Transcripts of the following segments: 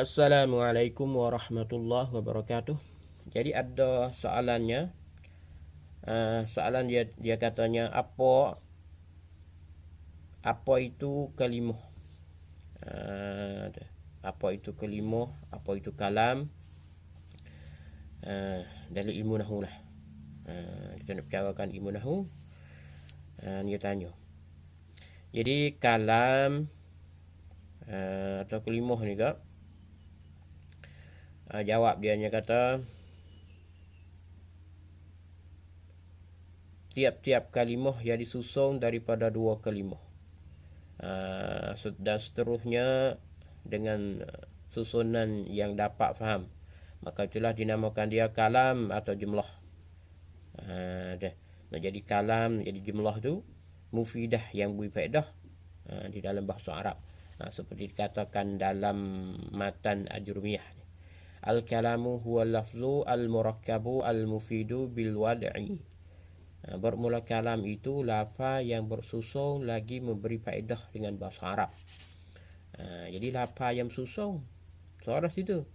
Assalamualaikum warahmatullahi wabarakatuh. Jadi ada soalannya. Soalan dia katanya apa itu kalimah? Apa itu kalimah? Apa itu kalam? Dari ilmu nahwu lah. Kita nak bicarakan ilmu nahwu. Dia tanya. Jadi kalam atau kalimah ni kak, jawab dia kata tiap-tiap kalimah yang disusun daripada dua kalimah, dan seterusnya dengan susunan yang dapat faham, maka itulah dinamakan dia kalam atau jumlah. Jadi kalam, jadi jumlah tu mufidah, yang berfaedah di dalam bahasa Arab, seperti dikatakan dalam matan Ajrumiyah. Al-kalamu huwa lafzu al-murakkabu al-mufidu bil-wad'i. Bermula kalam itu lafaz yang bersusun lagi memberi faedah dengan bahasa Arab. Jadi lafaz yang susun suara situ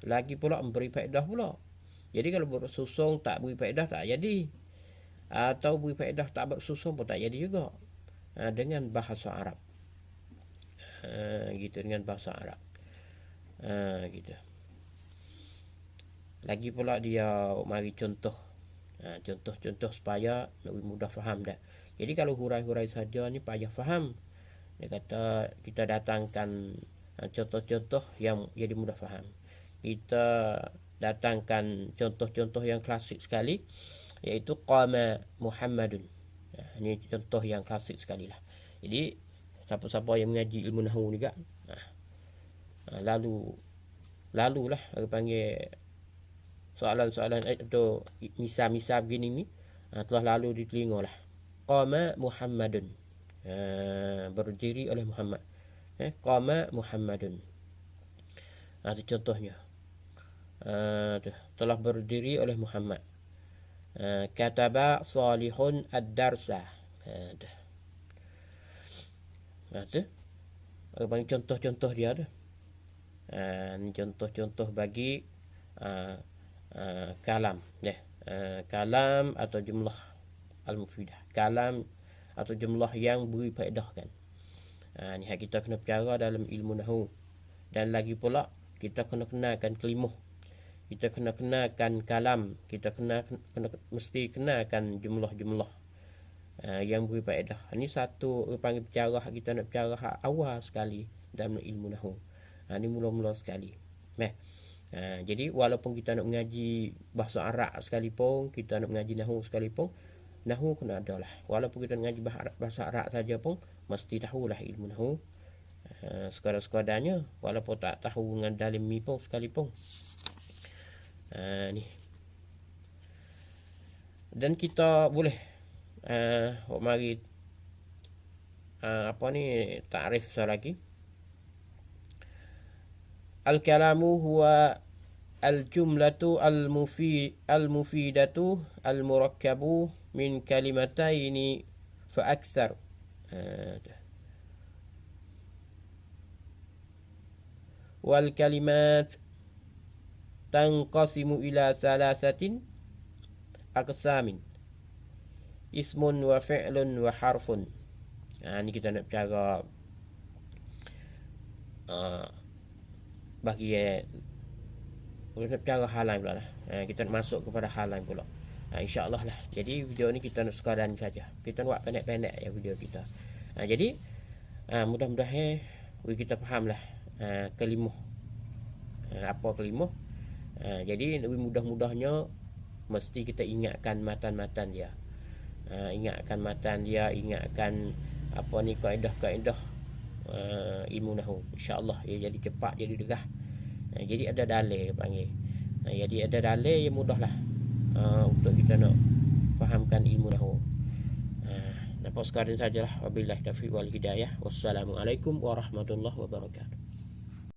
lagi pula memberi faedah pula. Jadi kalau bersusun tak beri faedah tak jadi, atau beri faedah tak bersusun pun tak jadi juga, dengan bahasa Arab. Gitu, dengan bahasa Arab. Gitu. Lagi pula dia mari contoh. Contoh-contoh supaya lebih mudah faham dah. Jadi kalau hurai-hurai saja ni payah faham. Dia kata kita datangkan contoh-contoh yang jadi mudah faham. Kita datangkan contoh-contoh yang klasik sekali, iaitu qama Muhammadun. Ini contoh yang klasik sekali lah. Jadi siapa-siapa yang mengaji ilmu nahwu ni kak, lalulah orang panggil soalan-soalan atau misal-misal begini ni telah lalu di telinga lah. Qama Muhammadun, berdiri oleh Muhammad. Qama Muhammadun, itu contohnya. Telah berdiri oleh Muhammad. Kataba Salihun ad-darsa. Itu bagi contoh-contoh dia tu. Ini contoh-contoh bagi kalam, kalam atau jumlah al-mufidah, kalam atau jumlah yang beri faedah kan. Ni kita kena bicara dalam ilmu nahwu. Dan lagi pula kita kena kenalkan kalimah, kita kena kenalkan kalam, kita mesti kenalkan jumlah-jumlah yang beri faedah. Ini satu panggil bicara kita nak bicara awal sekali dalam ilmu nahwu. Ini mula-mula sekali. Jadi walaupun kita nak mengaji bahasa Arab sekalipun, kita nak mengaji nahwu sekalipun, nahwu kena ada lah. Walaupun kita nak mengaji bahasa Arab saja pun mesti tahulah ilmu nahwu. Sekadar-sekadarnya, walaupun tak tahu dengan dalam mi pun sekalipun. Ni. Dan kita boleh mari takrif lagi. Al-kalamu huwa al-jumlatu al-mufidatu al-murakkabu min kalimataini fa akthar. Wal kalimat tanqasimu ila thalathatin aqsamin. Ismun wa fi'lun wa harfun. Ini kita nak bicara bagi nak bicara hal lain pula lah. Kita nak masuk kepada hal lain pula, insya-Allah lah. Jadi video ni kita nak sekadar saja. Kita buat pendek-pendek ya video kita. Jadi mudah-mudahan kita faham lah kalimah. Apa kalimah? Jadi lebih mudah-mudahnya mesti kita ingatkan matan-matan dia. Ingatkan matan dia, ingatkan kaedah-kaedah ilmu nahwu. Insya-Allah ia jadi cepat, jadi degah. Jadi ada dalil panggil. Jadi ada dalil yang mudahlah untuk kita nak fahamkan ilmu nahwu. Nampak sekarang sajalah. Wabillahi taufiq wal hidayah. Wassalamualaikum warahmatullahi wabarakatuh.